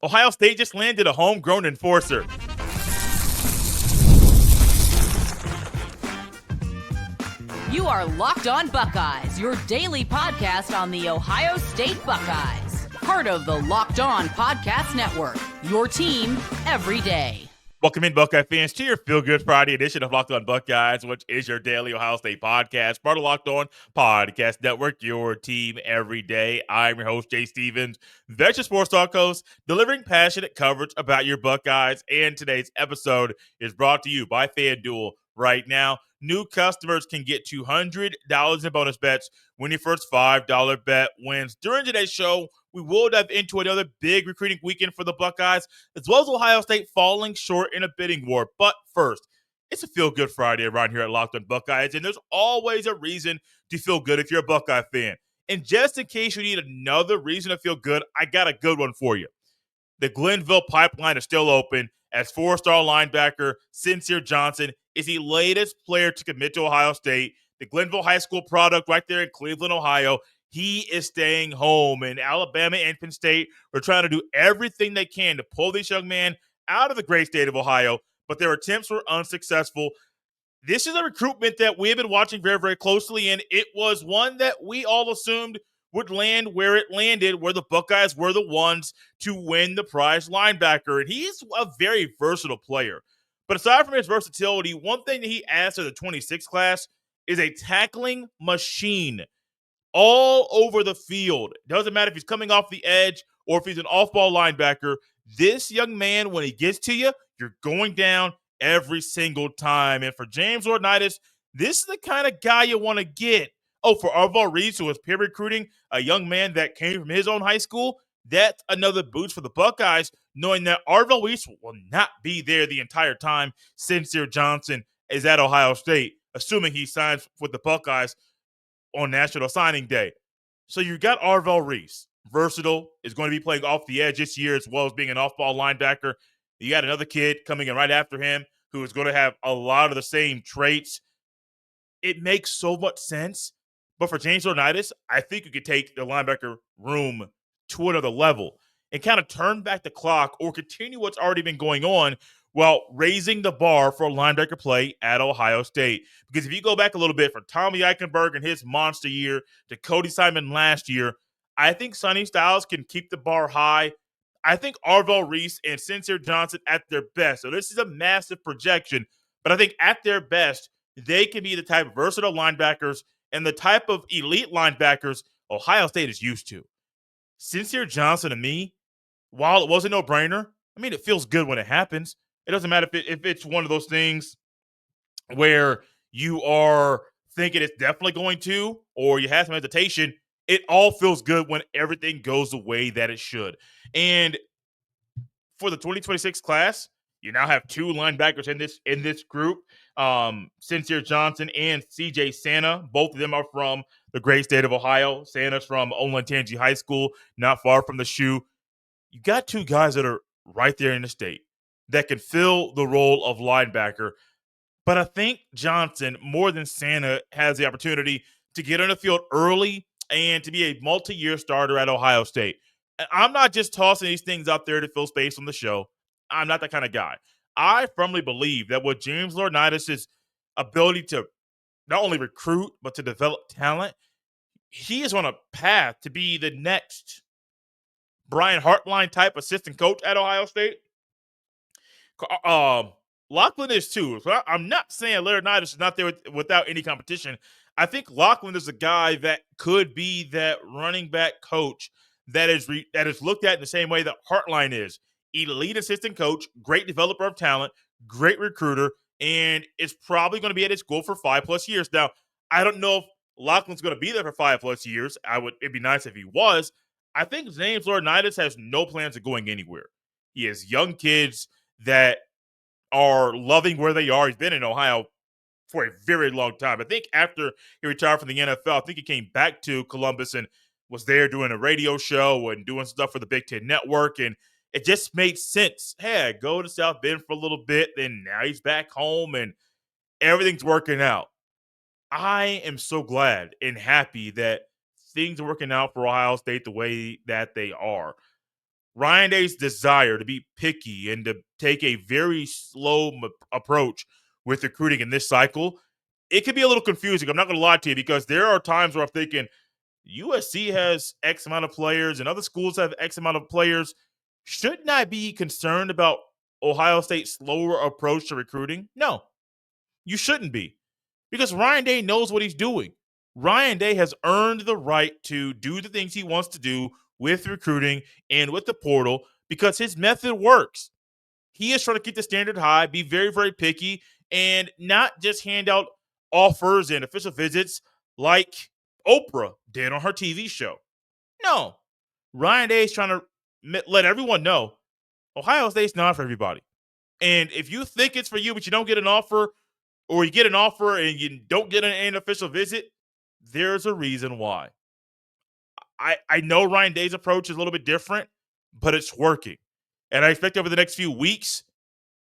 Ohio State just landed a homegrown enforcer. You are Locked On Buckeyes, your daily podcast on the Ohio State Buckeyes. Part of the Locked On Podcast Network, your team every day. Welcome in, Buckeye fans, to your Feel Good Friday edition of Locked On Buckeyes, which is your daily Ohio State podcast, part of Locked On Podcast Network, your team every day. I'm your host, Jay Stevens, veteran sports talk host, delivering passionate coverage about your Buckeyes. And today's episode is brought to you by FanDuel. Right now, new customers can get $200 in bonus bets when your first $5 bet wins. During today's show, we will dive into another big recruiting weekend for the Buckeyes, as well as Ohio State falling short in a bidding war. But first, it's a Feel Good Friday around here at Locked On Buckeyes, and there's always a reason to feel good if you're a Buckeye fan. And just in case you need another reason to feel good, I got a good one for you. The Glenville pipeline is still open, as four-star linebacker Cincere Johnson is the latest player to commit to Ohio State. The Glenville High School product right there in Cleveland, Ohio. He is staying home, and Alabama and Penn State are trying to do everything they can to pull this young man out of the great state of Ohio, but their attempts were unsuccessful. This is a recruitment that we have been watching very, very closely, and it was one that we all assumed would land where it landed, where the Buckeyes were the ones to win the prize linebacker. And he's a very versatile player. But aside from his versatility, one thing that he adds to the 26 class is a tackling machine all over the field. Doesn't matter if he's coming off the edge or if he's an off-ball linebacker. This young man, when he gets to you, you're going down every single time. And for James Laurinaitis, this is the kind of guy you want to get. Oh, for Arvell Reese, who was peer recruiting a young man that came from his own high school, that's another boost for the Buckeyes, knowing that Arvell Reese will not be there the entire time Cincere Johnson is at Ohio State, assuming he signs with the Buckeyes on National Signing Day. So you got Arvell Reese, versatile, is going to be playing off the edge this year as well as being an off-ball linebacker. You got another kid coming in right after him who is going to have a lot of the same traits. It makes so much sense. But for James Laurinaitis, I think you could take the linebacker room to another level and kind of turn back the clock or continue what's already been going on while raising the bar for linebacker play at Ohio State. Because if you go back a little bit from Tommy Eichenberg and his monster year to Cody Simon last year, I think Sonny Styles can keep the bar high. I think Arvell Reese and Cincere Johnson at their best. So this is a massive projection, but I think at their best, they can be the type of versatile linebackers and the type of elite linebackers Ohio State is used to. Cincere Johnson, to me, while it was a no-brainer, I mean, it feels good when it happens. It doesn't matter if it's one of those things where you are thinking it's definitely going to, or you have some hesitation. It all feels good when everything goes the way that it should. And for the 2026 class, you now have two linebackers in this group, Cincere Johnson and C.J. Santa. Both of them are from the great state of Ohio. Santa's from Olentangy High School, not far from the shoe. You got two guys that are right there in the state that can fill the role of linebacker. But I think Johnson, more than Santa, has the opportunity to get on the field early and to be a multi-year starter at Ohio State. And I'm not just tossing these things out there to fill space on the show. I'm not that kind of guy. I firmly believe that with James Laurinaitis' ability to not only recruit, but to develop talent, he is on a path to be the next Brian Hartline type assistant coach at Ohio State. Lachlan is too. So I'm not saying Laurinaitis is not there without any competition. I think Lachlan is a guy that could be that running back coach that is looked at in the same way that Hartline is. Elite assistant coach, great developer of talent, great recruiter, and is probably going to be at his school for 5+ years. Now, I don't know if Lachlan's going to be there for 5+ years. It'd be nice if he was. I think James Laurinaitis has no plans of going anywhere. He has young kids that are loving where they are. He's been in Ohio for a very long time. I think after he retired from the NFL, I think he came back to Columbus and was there doing a radio show and doing stuff for the Big Ten Network, and it just made sense. Hey, I go to South Bend for a little bit, then now he's back home, and everything's working out. I am so glad and happy that things are working out for Ohio State the way that they are. Ryan Day's desire to be picky and to take a very slow approach with recruiting in this cycle, it can be a little confusing. I'm not going to lie to you, because there are times where I'm thinking USC has X amount of players and other schools have X amount of players. Shouldn't I be concerned about Ohio State's slower approach to recruiting? No, you shouldn't be, because Ryan Day knows what he's doing. Ryan Day has earned the right to do the things he wants to do with recruiting and with the portal because his method works. He is trying to keep the standard high, be very, very picky, and not just hand out offers and official visits like Oprah did on her TV show. No. Ryan Day is trying to let everyone know Ohio State's not for everybody. And if you think it's for you, but you don't get an offer, or you get an offer and you don't get an official visit, there's a reason why. I know Ryan Day's approach is a little bit different, but it's working. And I expect over the next few weeks,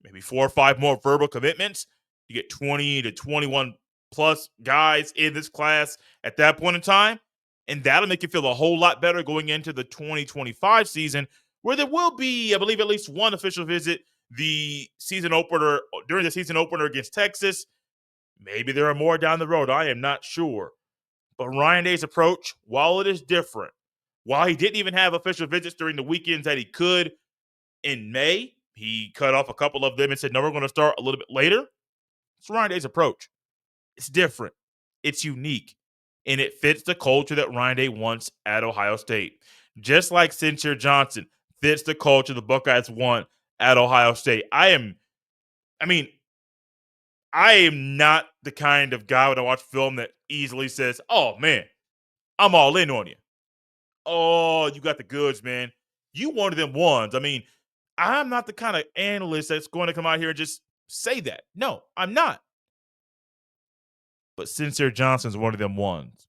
maybe 4 or 5 more verbal commitments, you get 20 to 21 plus guys in this class at that point in time. And that'll make you feel a whole lot better going into the 2025 season, where there will be, I believe, at least one official visit the season opener during the season opener against Texas. Maybe there are more down the road. I am not sure. But Ryan Day's approach, while it is different, while he didn't even have official visits during the weekends that he could in May, he cut off a couple of them and said, no, we're going to start a little bit later. It's Ryan Day's approach. It's different. It's unique. And it fits the culture that Ryan Day wants at Ohio State. Just like Cincere Johnson fits the culture the Buckeyes want at Ohio State. I am not the kind of guy when I watch film that easily says, oh, man, I'm all in on you. Oh, you got the goods, man. You one of them ones. I'm not the kind of analyst that's going to come out here and just say that. No, I'm not. But Cincere Johnson's one of them ones.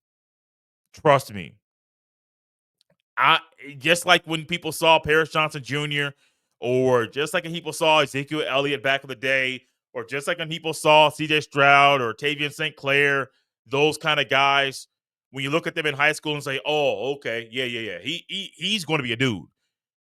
Trust me. Just like when people saw Paris Johnson Jr., or just like when people saw Ezekiel Elliott back in the day, or just like when people saw CJ Stroud or Tavian St. Clair, those kind of guys, when you look at them in high school and say, oh, okay, yeah. He's going to be a dude.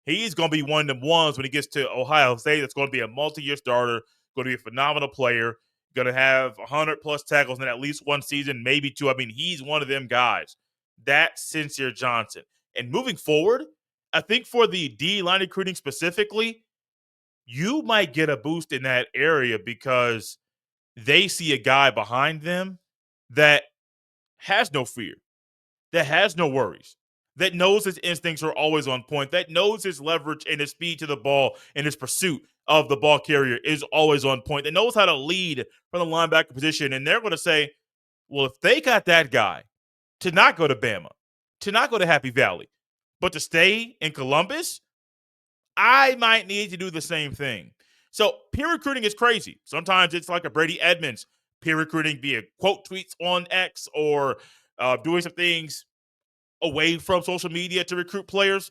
He's going to be one of them ones when he gets to Ohio State that's going to be a multi-year starter, going to be a phenomenal player, going to have 100-plus tackles in at least one season, maybe two. He's one of them guys. That's Cincere Johnson. And moving forward, I think for the D-line recruiting specifically, you might get a boost in that area because they see a guy behind them that has no fear, that has no worries, that knows his instincts are always on point, that knows his leverage and his speed to the ball and his pursuit of the ball carrier is always on point, that knows how to lead from the linebacker position. And they're going to say, well, if they got that guy to not go to Bama, to not go to Happy Valley, but to stay in Columbus, I might need to do the same thing. So peer recruiting is crazy. Sometimes it's like a Brady Edmonds peer recruiting via quote tweets on X, or doing some things away from social media to recruit players.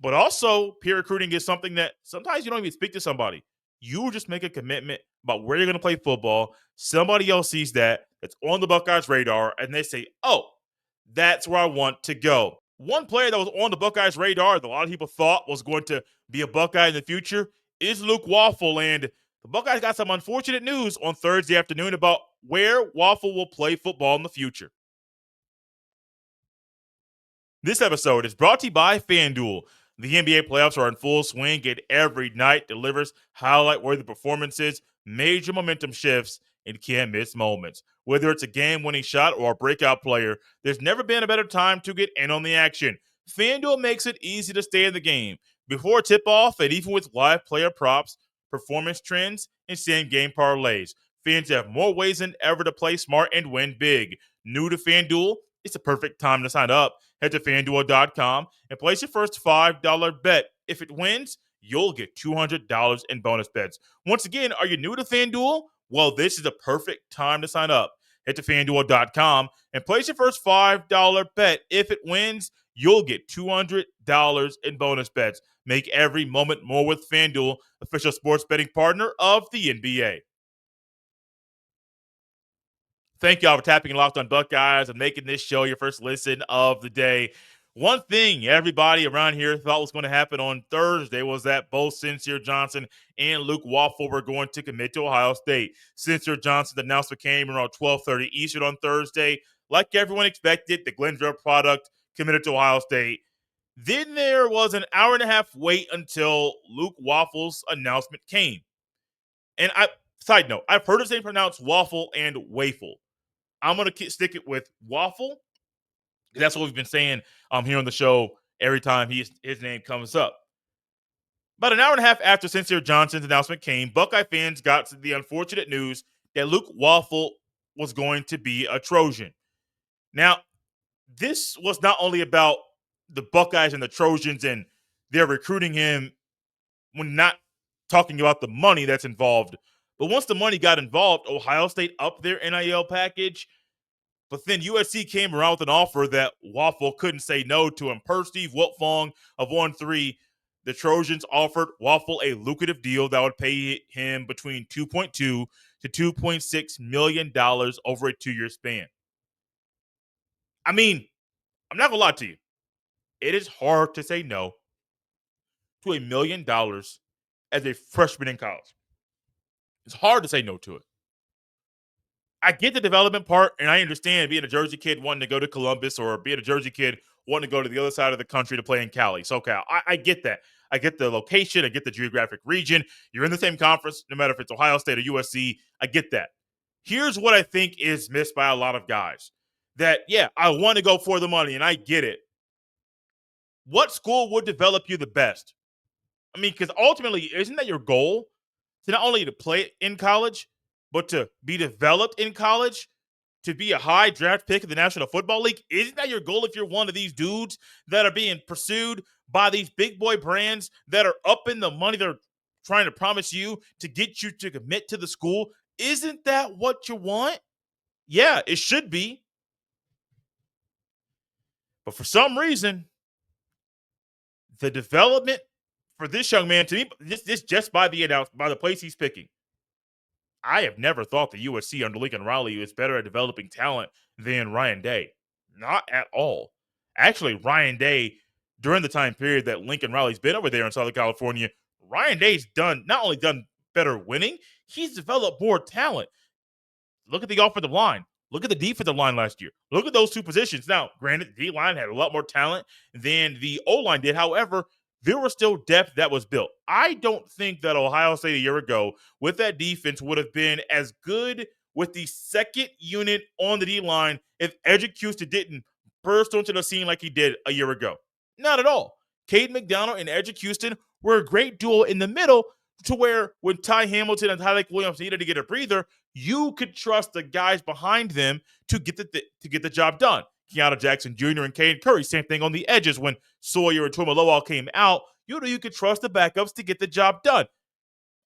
But also peer recruiting is something that sometimes you don't even speak to somebody. You just make a commitment about where you're going to play football. Somebody else sees that. It's on the Buckeyes radar, and they say, oh, that's where I want to go. One player that was on the Buckeyes radar that a lot of people thought was going to be a Buckeye in the future is Luke Wafle. And the Buckeyes got some unfortunate news on Thursday afternoon about where Waffle will play football in the future. This episode is brought to you by FanDuel. The NBA playoffs are in full swing, and every night delivers highlight-worthy performances, major momentum shifts, and can't-miss moments. Whether it's a game-winning shot or a breakout player, there's never been a better time to get in on the action. FanDuel makes it easy to stay in the game. Before tip-off, and even with live player props, performance trends, and same-game parlays, fans have more ways than ever to play smart and win big. New to FanDuel? It's the perfect time to sign up. Head to FanDuel.com and place your first $5 bet. If it wins, you'll get $200 in bonus bets. Once again, are you new to FanDuel? Well, this is the perfect time to sign up. Head to FanDuel.com and place your first $5 bet. If it wins, you'll get $200 in bonus bets. Make every moment more with FanDuel, official sports betting partner of the NBA. Thank y'all for tapping and Locked on Buckeyes and making this show your first listen of the day. One thing everybody around here thought was going to happen on Thursday was that both Cincere Johnson and Luke Wafle were going to commit to Ohio State. Cincere Johnson's announcement came around 12:30 Eastern on Thursday. Like everyone expected, the Glenville product committed to Ohio State. Then there was an hour and a half wait until Luke Wafle's announcement came. And side note, I've heard his name pronounced Waffle and Wafle. I'm going to stick it with Waffle. That's what we've been saying here on the show every time his name comes up. About an hour and a half after Cincere Johnson's announcement came, Buckeye fans got the unfortunate news that Luke Wafle was going to be a Trojan. Now, this was not only about the Buckeyes and the Trojans and they're recruiting him when not talking about the money that's involved. But once the money got involved, Ohio State upped their NIL package. But then USC came around with an offer that Waffle couldn't say no to him. Per Steve Wiltfong of 1-3, the Trojans offered Waffle a lucrative deal that would pay him between $2.2 to $2.6 million over a 2-year span. I mean, I'm not going to lie to you. It is hard to say no to $1 million as a freshman in college. It's hard to say no to it. I get the development part, and I understand being a Jersey kid wanting to go to Columbus or being a Jersey kid wanting to go to the other side of the country to play in Cali. So, okay, I get that. I get the location. I get the geographic region. You're in the same conference, no matter if it's Ohio State or USC. I get that. Here's what I think is missed by a lot of guys. That, yeah, I want to go for the money, and I get it. What school would develop you the best? I mean, because ultimately, isn't that your goal? To not only to play in college, but to be developed in college, to be a high draft pick of the National Football League? Isn't that your goal if you're one of these dudes that are being pursued by these big boy brands that are up in the money they're trying to promise you to get you to commit to the school? Isn't that what you want? Yeah, it should be. But for some reason, the development for this young man, to me, this just by the place he's picking, I have never thought the USC under Lincoln Riley was better at developing talent than Ryan Day. Not at all. Actually, Ryan Day, during the time period that Lincoln Riley's been over there in Southern California, Ryan Day's not only done better winning, he's developed more talent. Look at the offensive line. Look at the defensive line last year. Look at those two positions. Now, granted, the D-line had a lot more talent than the O-line did. However, there was still depth that was built. I don't think that Ohio State a year ago with that defense would have been as good with the second unit on the D-line if Houston didn't burst onto the scene like he did a year ago. Not at all. Cade McDonald and Houston were a great duo in the middle to where when Ty Hamilton and Tyler Williams needed to get a breather, you could trust the guys behind them to get the job done. Keanu Jackson Jr. and Caden Curry, same thing on the edges when Sawyer and Tuimoloau came out. You could trust the backups to get the job done.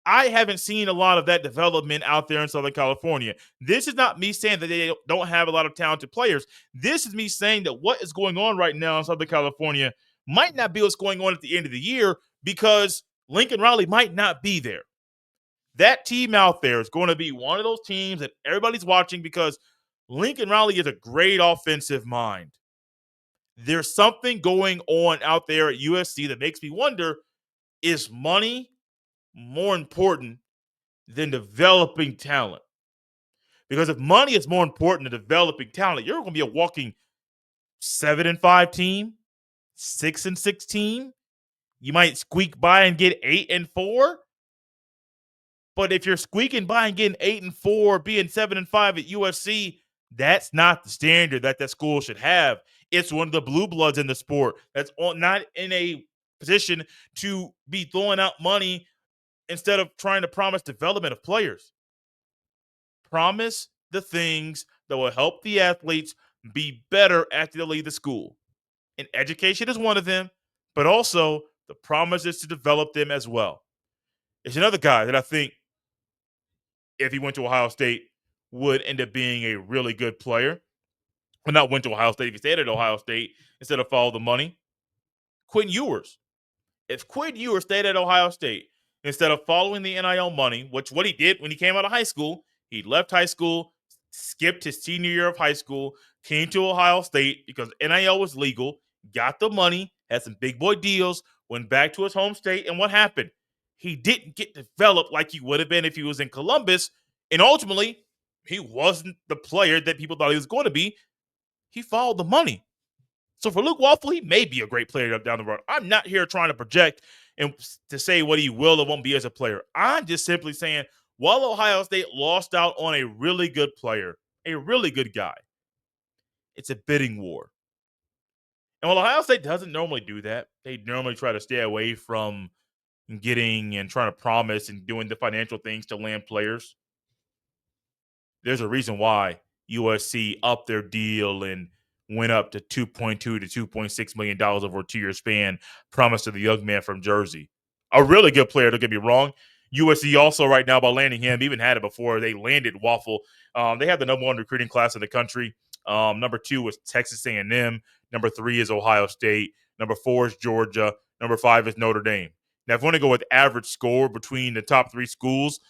I haven't seen a lot of that development out there in Southern California. This is not me saying that they don't have a lot of talented players. This is me saying that what is going on right now in Southern California might not be what's going on at the end of the year because Lincoln Riley might not be there. That team out there is going to be one of those teams that everybody's watching because Lincoln Riley is a great offensive mind. There's something going on out there at USC that makes me wonder, is money more important than developing talent? Because if money is more important than developing talent, you're going to be a walking 7-5 team, 6-6 team. You might squeak by and get 8-4. But if you're squeaking by and getting 8-4, being 7-5 at USC, that's not the standard that school should have. It's one of the blue bloods in the sport that's not in a position to be throwing out money instead of trying to promise development of players. Promise the things that will help the athletes be better after they leave the school. And education is one of them, but also the promise is to develop them as well. It's another guy that I think, if he went to Ohio State, would end up being a really good player. Well, not went to Ohio State. If he stayed at Ohio State instead of follow the money. Quinn Ewers. If Quinn Ewers stayed at Ohio State instead of following the NIL money, which what he did when he came out of high school, he left high school, skipped his senior year of high school, came to Ohio State because NIL was legal. got the money, had some big boy deals, went back to his home state, and what happened? He didn't get developed like he would have been if he was in Columbus, and ultimately, he wasn't the player that people thought he was going to be. He followed the money. So for Luke Wafle, he may be a great player down the road. I'm not here trying to project and to say what he will or won't be as a player. I'm just simply saying, while Ohio State lost out on a really good player, a really good guy, it's a bidding war. And while Ohio State doesn't normally do that, they normally try to stay away from getting and trying to promise and doing the financial things to land players. There's a reason why USC upped their deal and went up to $2.2 to $2.6 million over a 2-year span, promised to the young man from Jersey. A really good player, don't get me wrong. USC also right now by landing him, even had it before they landed Waffle. They have the number 1 recruiting class in the country. Number 2 was Texas A&M. Number 3 is Ohio State. Number 4 is Georgia. Number 5 is Notre Dame. Now, if you want to go with average score between the top 3 schools,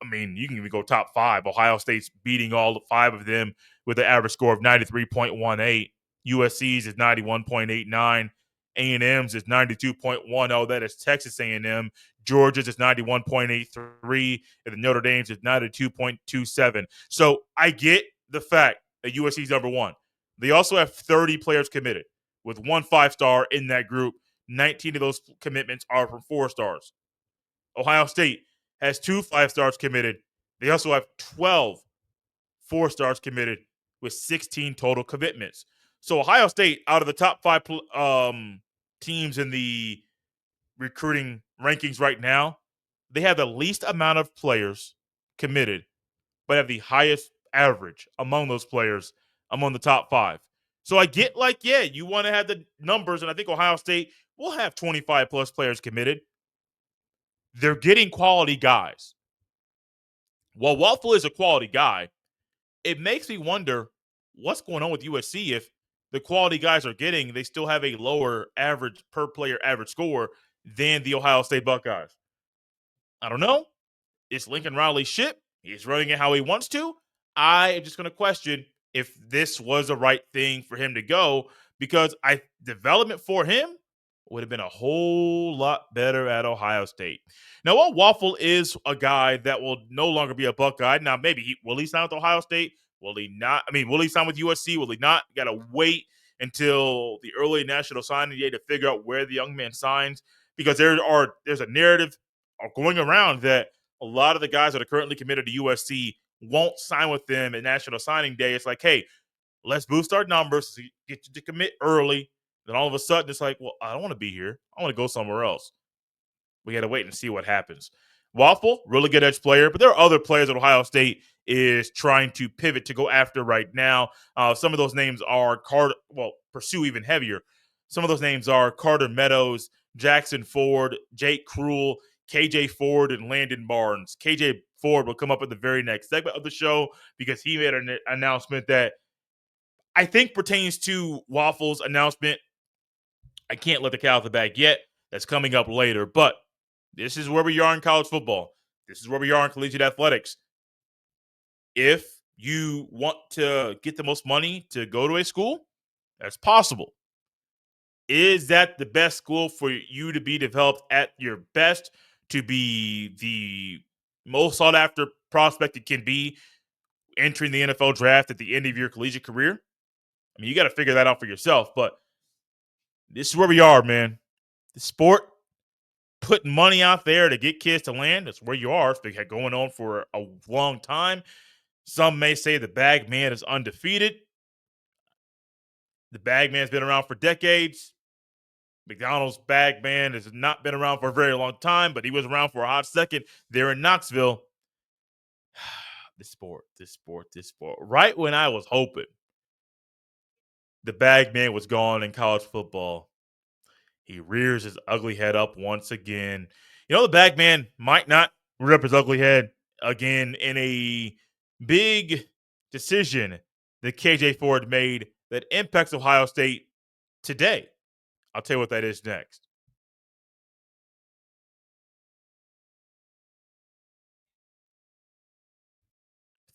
I mean, you can even go top 5. Ohio State's beating all 5 of them with an average score of 93.18. USC's is 91.89. A&M's is 92.10. That is Texas A&M. Georgia's is 91.83. And the Notre Dame's is 92.27. So I get the fact that USC's number 1. They also have 30 players committed with 1 5-star in that group. 19 of those commitments are from 4 stars. Ohio State has 2 5-stars committed. They also have 12 4-stars committed with 16 total commitments. So Ohio State, out of the top 5 teams in the recruiting rankings right now, they have the least amount of players committed, but have the highest average among those players among the top 5. So I get you want to have the numbers, and I think Ohio State will have 25 plus players committed. They're getting quality guys. While Waffle is a quality guy, it makes me wonder what's going on with USC if the quality guys are getting, they still have a lower average per player average score than the Ohio State Buckeyes. I don't know. It's Lincoln Riley's ship. He's running it how he wants to. I am just going to question if this was the right thing for him to go because development for him would have been a whole lot better at Ohio State. Now, while Waffle is a guy that will no longer be a Buckeye, now maybe will he sign with Ohio State? Will he not? I mean, will he sign with USC? Will he not? Got to wait until the early national signing day to figure out where the young man signs because there's a narrative going around that a lot of the guys that are currently committed to USC won't sign with them at National Signing Day. It's like, hey, let's boost our numbers, get you to commit early. Then all of a sudden, it's like, well, I don't want to be here. I want to go somewhere else. We got to wait and see what happens. Waffle, really good edge player, but there are other players that Ohio State is trying to pivot to go after right now. Some of those names are pursue even heavier. Some of those names are Carter Meadows, Jackson Ford, Jake Krull, KJ Ford, and Landon Barnes. KJ Ford will come up at the very next segment of the show because he made an announcement that I think pertains to Waffle's announcement. I can't let the cat out of the bag yet. That's coming up later. But this is where we are in college football. This is where we are in collegiate athletics. If you want to get the most money to go to a school, that's possible. Is that the best school for you to be developed at your best, to be the most sought after prospect it can be entering the NFL draft at the end of your collegiate career? I mean, you got to figure that out for yourself. But this is where we are, man. The sport, putting money out there to get kids to land, that's where you are. It's been going on for a long time. Some may say the bag man is undefeated. The bag man's been around for decades. McDonald's bag man has not been around for a very long time, but he was around for a hot second there in Knoxville. This sport. Right when I was hoping the bag man was gone in college football, he rears his ugly head up once again. You know, the bag man might not rear up his ugly head again in a big decision that KJ Ford made that impacts Ohio State today. I'll tell you what that is next.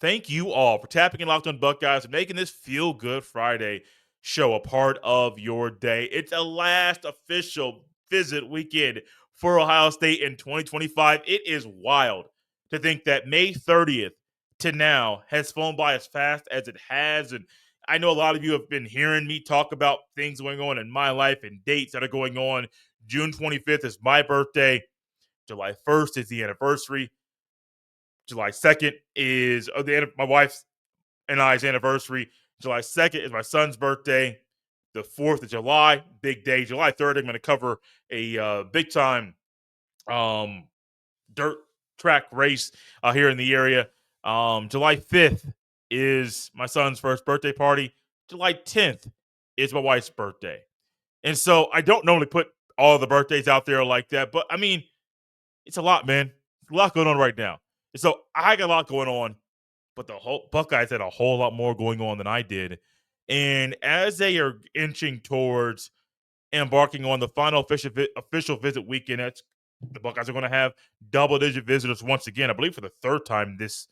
Thank you all for tapping in Locked On Buckeyes and making this feel good Friday. show a part of your day. It's a last official visit weekend for Ohio State in 2025. It is wild to think that May 30th to now has flown by as fast as it has. And I know a lot of you have been hearing me talk about things going on in my life and dates that are going on. June 25th is my birthday. July 1st is the anniversary. July 2nd is my wife's and I's anniversary. July 2nd is my son's birthday. The 4th of July, big day. July 3rd, I'm going to cover a big time dirt track race here in the area. July 5th is my son's first birthday party. July 10th is my wife's birthday. And so I don't normally put all the birthdays out there like that, but I mean, it's a lot, man. It's a lot going on right now. And so I got a lot going on, but the whole Buckeyes had a whole lot more going on than I did. And as they are inching towards embarking on the final official visit weekend, the Buckeyes are going to have double-digit visitors once again. I believe for the third time this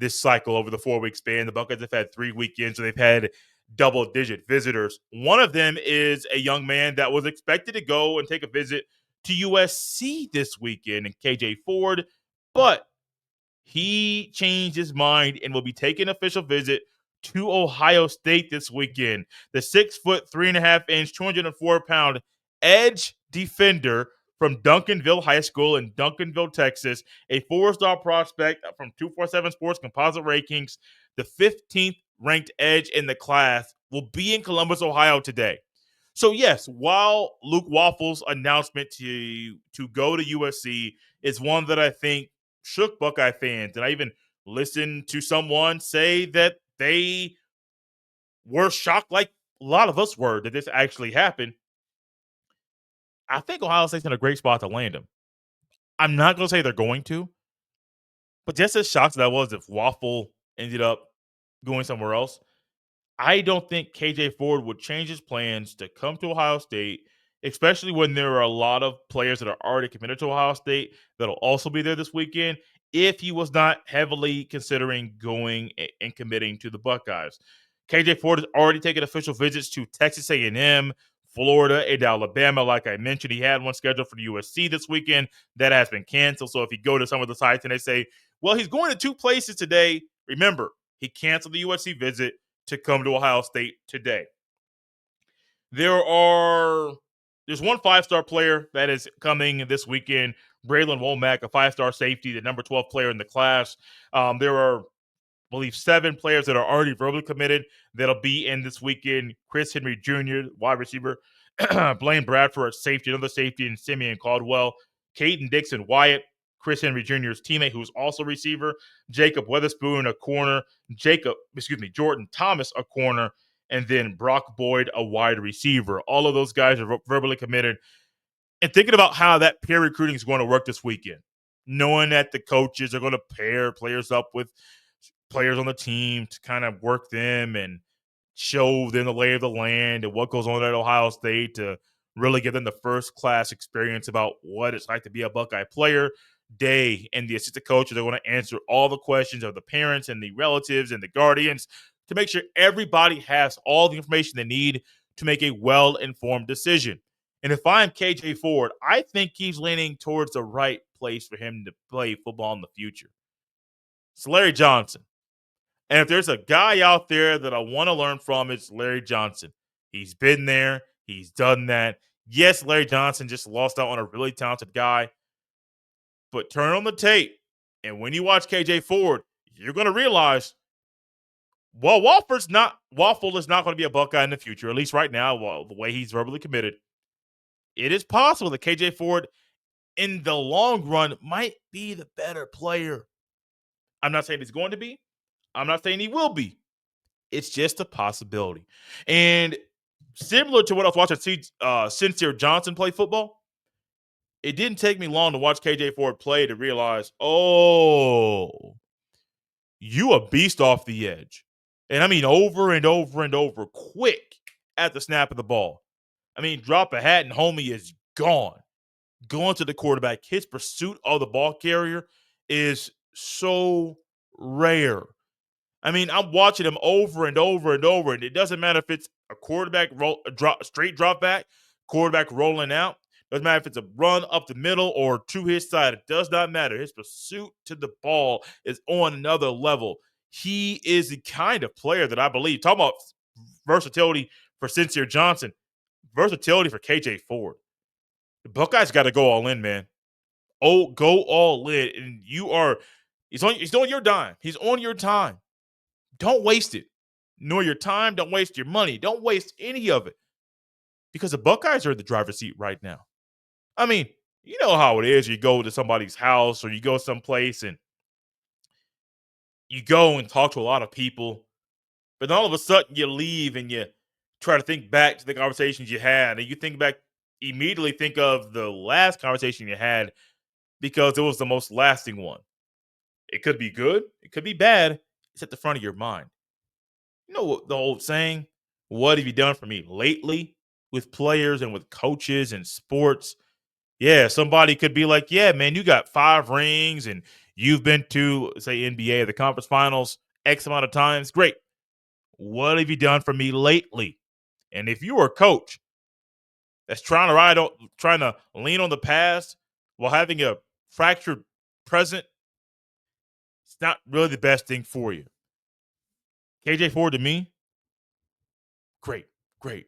cycle over the 4-week span. The Buckeyes have had 3 weekends, so they've had double-digit visitors. One of them is a young man that was expected to go and take a visit to USC this weekend, in KJ Ford, but he changed his mind and will be taking an official visit to Ohio State this weekend. The 6', 3.5-inch, 204-pound edge defender from Duncanville High School in Duncanville, Texas, a 4-star prospect from 247 Sports Composite Rankings, the 15th ranked edge in the class, will be in Columbus, Ohio today. So yes, while Luke Wafle's announcement to go to USC is one that I think shook Buckeye fans, and I even listened to someone say that they were shocked, like a lot of us were, that this actually happened. I think Ohio State's in a great spot to land him. I'm not going to say they're going to, but just as shocked as I was if Waffle ended up going somewhere else, I don't think KJ Ford would change his plans to come to Ohio State, especially when there are a lot of players that are already committed to Ohio State that'll also be there this weekend, if he was not heavily considering going and committing to the Buckeyes. KJ Ford has already taken official visits to Texas A&M, Florida, and Alabama. Like I mentioned, he had one scheduled for the USC this weekend. That has been canceled. So if you go to some of the sites and they say, well, he's going to 2 places today, remember, he canceled the USC visit to come to Ohio State today. There's one 5-star player that is coming this weekend, Braylon Womack, a 5-star safety, the number 12 player in the class. There are, I believe, 7 players that are already verbally committed that'll be in this weekend. Chris Henry Jr., wide receiver, Blaine Bradford at safety, another safety, and Simeon Caldwell, Caden Dixon Wyatt, Chris Henry Jr.'s teammate, who's also a receiver, Jacob Weatherspoon, a corner, Jordan Thomas, a corner, and then Brock Boyd, a wide receiver. All of those guys are verbally committed. And thinking about how that peer recruiting is going to work this weekend, knowing that the coaches are going to pair players up with players on the team to kind of work them and show them the lay of the land and what goes on at Ohio State to really give them the first-class experience about what it's like to be a Buckeye player. Day and the assistant coaches are going to answer all the questions of the parents and the relatives and the guardians to make sure everybody has all the information they need to make a well-informed decision. And if I'm KJ Ford, I think he's leaning towards the right place for him to play football in the future. It's Larry Johnson. And if there's a guy out there that I want to learn from, it's Larry Johnson. He's been there. He's done that. Yes, Larry Johnson just lost out on a really talented guy. But turn on the tape, and when you watch KJ Ford, you're going to realize, well, Waffle is not going to be a Buckeye in the future, at least right now, the way he's verbally committed. It is possible that KJ Ford, in the long run, might be the better player. I'm not saying he's going to be. I'm not saying he will be. It's just a possibility. And similar to what I was watching Cincere Johnson play football, it didn't take me long to watch KJ Ford play to realize, oh, you a beast off the edge. And I mean over and over and over, quick at the snap of the ball. I mean, drop a hat and homie is gone. Going to the quarterback. His pursuit of the ball carrier is so rare. I mean, I'm watching him over and over and over, and it doesn't matter if it's A quarterback straight drop back, quarterback rolling out. Doesn't matter if it's a run up the middle or to his side. It does not matter. His pursuit to the ball is on another level. He is the kind of player that I believe. Talking about versatility for Cincere Johnson, versatility for KJ Ford. The Buckeyes got to go all in, man. Oh, go all in. And he's on your dime. He's on your time. Don't waste it. Nor your time. Don't waste your money. Don't waste any of it. Because the Buckeyes are in the driver's seat right now. I mean, you know how it is. You go to somebody's house or you go someplace and you go and talk to a lot of people. But then all of a sudden you leave and you try to think back to the conversations you had. And you immediately think of the last conversation you had because it was the most lasting one. It could be good. It could be bad. It's at the front of your mind. You know what the old saying, what have you done for me lately with players and with coaches and sports? Yeah, somebody could be like, yeah, man, you got 5 rings and you've been to, say, NBA, the conference finals, X amount of times. Great. What have you done for me lately? And if you are a coach that's trying to lean on the past while having a fractured present, it's not really the best thing for you. KJ Ford, to me, great player.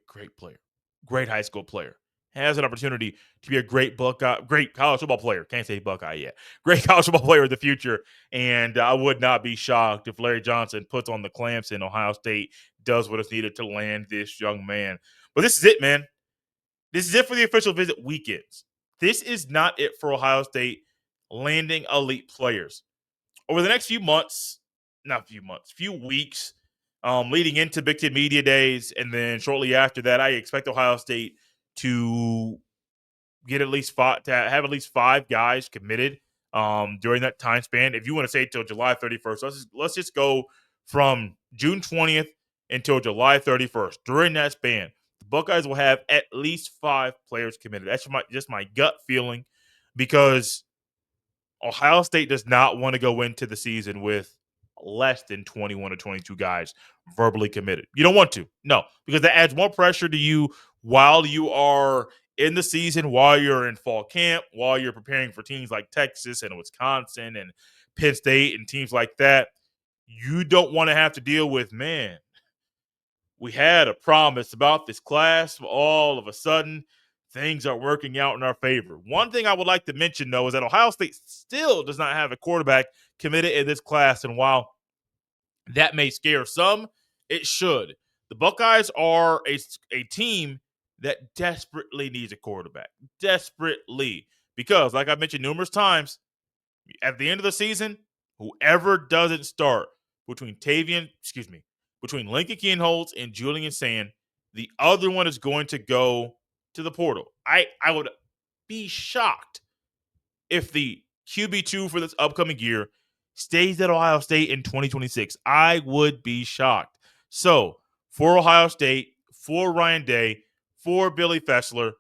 Great high school player. Has an opportunity to be a great college football player. Can't say Buckeye yet. Great college football player in the future. And I would not be shocked if Larry Johnson puts on the clamps and Ohio State does what is needed to land this young man. But this is it, man. This is it for the official visit weekends. This is not it for Ohio State landing elite players. Over the next few weeks, leading into Big Ten Media Days, and then shortly after that, I expect Ohio State to get have at least 5 guys committed during that time span. If you want to say till July 31st, let's just go from June 20th until July 31st. During that span, the Buckeyes will have at least 5 players committed. That's just my gut feeling, because Ohio State does not want to go into the season with less than 21 or 22 guys verbally committed. You don't want to. No, because that adds more pressure to you while you are in the season, while you're in fall camp, while you're preparing for teams like Texas and Wisconsin and Penn State and teams like that. You don't want to have to deal with, man, we had a promise about this class. All of a sudden, things are working out in our favor. One thing I would like to mention, though, is that Ohio State still does not have a quarterback committed in this class. And while that may scare some, it should. The Buckeyes are a team that desperately needs a quarterback. Desperately. Because, like I mentioned numerous times, at the end of the season, whoever doesn't start between Lincoln Kienholtz and Julian Sayin, the other one is going to go to the portal. I would be shocked if the QB2 for this upcoming year stays at Ohio State in 2026. I would be shocked. So, for Ohio State, for Ryan Day, for Billy Fessler,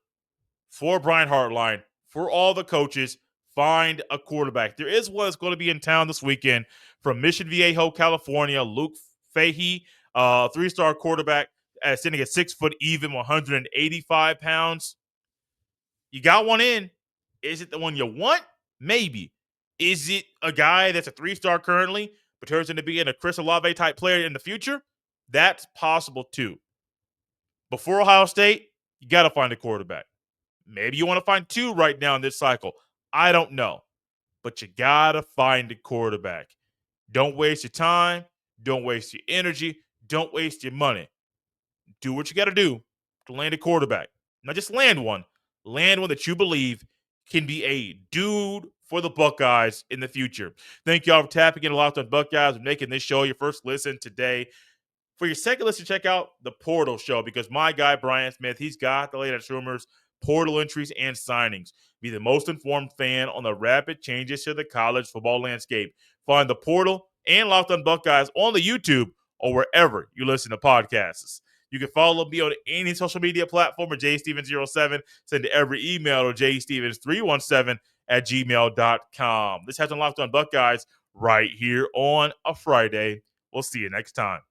for Brian Hartline, for all the coaches, find a quarterback. There is one that's going to be in town this weekend from Mission Viejo, California, Luke Wafle, 3-star quarterback, sitting at 6 foot even, 185 pounds. You got one in. Is it the one you want? Maybe. Is it a guy that's a 3-star currently, but turns into being a Chris Olave type player in the future? That's possible too. Before Ohio State, you got to find a quarterback. Maybe you want to find 2 right now in this cycle. I don't know. But you got to find a quarterback. Don't waste your time. Don't waste your energy. Don't waste your money. Do what you got to do to land a quarterback. Not just land one. Land one that you believe can be a dude for the Buckeyes in the future. Thank y'all for tapping in Locked On Buckeyes and making this show your first listen today. For your second listen, check out the Portal Show, because my guy, Brian Smith, he's got the latest rumors, portal entries, and signings. Be the most informed fan on the rapid changes to the college football landscape. Find the Portal and Locked On Buckeyes on the YouTube or wherever you listen to podcasts. You can follow me on any social media platform at jstevens07. Send every email to jstevens317@gmail.com. This has been Locked On Buckeyes right here on a Friday. We'll see you next time.